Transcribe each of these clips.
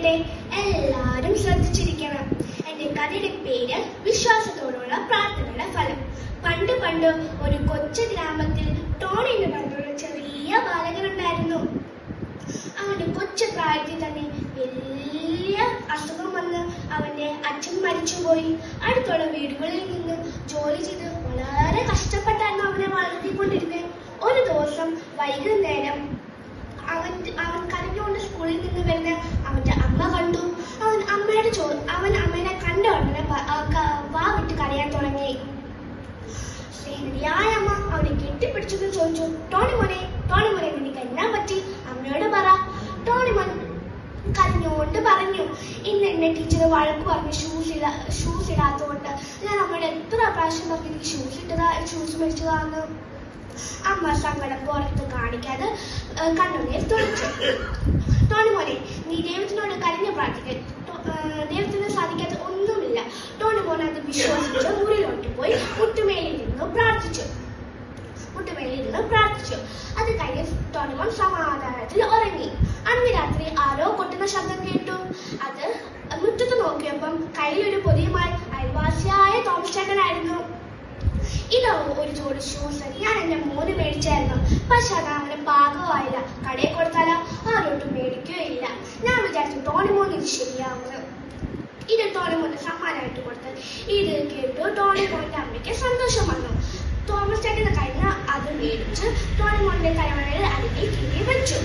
പറയട്ടെ, എല്ലാവരും ശ്രദ്ധിച്ചിരിക്കണം. എന്റെ കഥയുടെ പേര് വിശ്വാസത്തോടുള്ള പ്രാർത്ഥനയുടെ ഫലം. പണ്ട് പണ്ട് ഒരു കൊച്ചു ഗ്രാമത്തിൽ ടോണി എന്ന് പറഞ്ഞൊരു ചെറിയ ബാലകനുണ്ടായിരുന്നു. അവന്റെ കൊച്ചു പ്രായത്തിൽ തന്നെ വലിയ അസുഖം വന്ന് അവന്റെ അച്ഛൻ മരിച്ചുപോയി. അടുത്തുള്ള വീടുകളിൽ നിന്ന് ജോലി ചെയ്ത് വളരെ കഷ്ടപ്പെട്ടായിരുന്നു അവനെ വളർത്തിക്കൊണ്ടിരുന്നത്. ഒരു ദിവസം വൈകുന്നേരം അവൻ കരഞ്ഞുകൊണ്ട് സ്കൂളിൽ നിന്ന് വരുന്ന അവന്റെ അമ്മ കണ്ടു. അവൻ അമ്മേനെ കണ്ട ഉടനെ വാ വിട്ട് കരയാൻ തുടങ്ങി. സ്നേഹിതയായ അമ്മ അവനെ കെട്ടിപ്പിടിച്ചെന്ന് ചോദിച്ചു, ടോണി മോനെ നിനക്ക് എന്നാ പറ്റി, അമ്മയോട് പറ. ടോണി മോൻ കരഞ്ഞുകൊണ്ട് പറഞ്ഞു, ഇന്ന് എന്നെ ടീച്ചർ വഴക്ക് പറഞ്ഞു ഷൂസ് ഇടാത്തതുകൊണ്ട്. ഞാൻ അമ്മയോട് എത്ര പ്രാവശ്യം പറഞ്ഞു എനിക്ക് ഷൂസ് മേടിച്ചതാന്ന്. അമ്മ സങ്കടം പുറത്ത് കാണിക്കാതെ കണ്ണുനീർ തുളച്ചു. ടോണി മോനെ, നീ ദൈവത്തിനോട് കരഞ്ഞു പ്രാർത്ഥിക്കാൻ. ദൈവത്തിന് സാധിക്കാത്ത ഒന്നുമില്ല. ടോണി മോൻ അത് വിശ്വസിച്ച് മുറിയിലോട്ട് പോയി മുട്ടുമേലിൽ നിന്ന് പ്രാർത്ഥിച്ചു. അത് കഴിഞ്ഞ് ടോണി മോൻ സമാധാനത്തിൽ ഉറങ്ങി. അന്ന് രാത്രി ആരോ കൊട്ടുന്ന ശബ്ദം കേട്ടു. അത് മുറ്റത്ത് നോക്കിയപ്പം കയ്യിലൊരു പൊതിയുമായി അയൽവാസിയായ തോമസ് ചേട്ടനായിരുന്നു. ഇതോ ഒരു ജോഡി ഷൂസ് ഞാൻ എന്റെ മോന് മേടിച്ചായിരുന്നു. പക്ഷെ അത് അവന് പാകമായില്ല. കടയിൽ കൊടുത്താലോ ആരോട്ടും മേടിക്കുകയില്ല. ഞാൻ വിചാരിച്ചു ടോണി മോൻ ഇത് ശരിയാവുന്നു. ഇത് ടോണി മോന് സമ്മാനമായിട്ട് കൊടുത്തു. ഇത് കേട്ടു ടോണി മോന്റെ അമ്മയ്ക്ക് സന്തോഷം വന്നു. തോമസ് ചേട്ടന്റെ കയ്യിൽ നിന്ന് അത് മേടിച്ച് ടോണി മോന്റെ തലമുറയിൽ അരികിൽ കീറി വെച്ചു.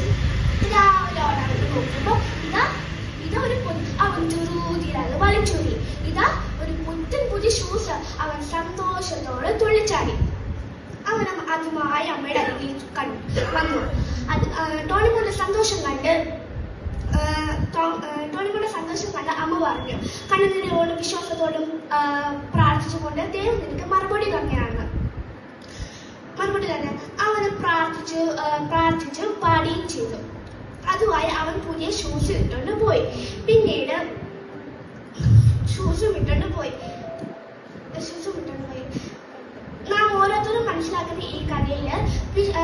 രാവിലെ ഓടാൻ നോക്കുമ്പോ അവൻ ചുരുതിയിലത് വലിച്ചൂരി. ഒരു പുതിയ ഷൂസ്. അവൻ സന്തോഷത്തോടെ തുള്ളിച്ചാടി. അവൻ അതുമായി അമ്മയുടെ അരികിൽ വന്നു. ടോണിമോന്റെ സന്തോഷം കണ്ട് അമ്മ പറഞ്ഞു, കണ്ണുനീരോടും വിശ്വാസത്തോടും പ്രാർത്ഥിച്ചുകൊണ്ട് ദൈവം നിനക്ക് മറുപടി തന്നെ. അവന് പ്രാർത്ഥിച്ചു പാടുകയും ചെയ്തു. അതുമായി അവൻ പുതിയ ഷൂസ് ഇട്ടുകൊണ്ട് പോയി. പിന്നീട് നാം ഓരോരുത്തരും മനസ്സിലാക്കുന്ന ഈ കഥയില്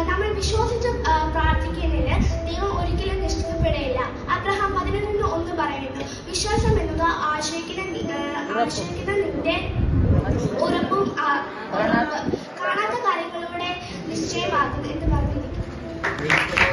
നമ്മൾ വിശ്വസിച്ച് പ്രാർത്ഥിക്കുന്നതിന് ദൈവം ഒരിക്കലും നിഷ്ഠപ്പെടയില്ല. അബ്രഹാം 11:1 പറയുന്നു, വിശ്വാസം എന്നത് ആശ്രയിക്കുന്ന നിന്റെ ഉറപ്പും കാണാത്ത കാര്യങ്ങളുടെ നിശ്ചയമാകുന്നു എന്ന് പറഞ്ഞിരിക്കുന്നു.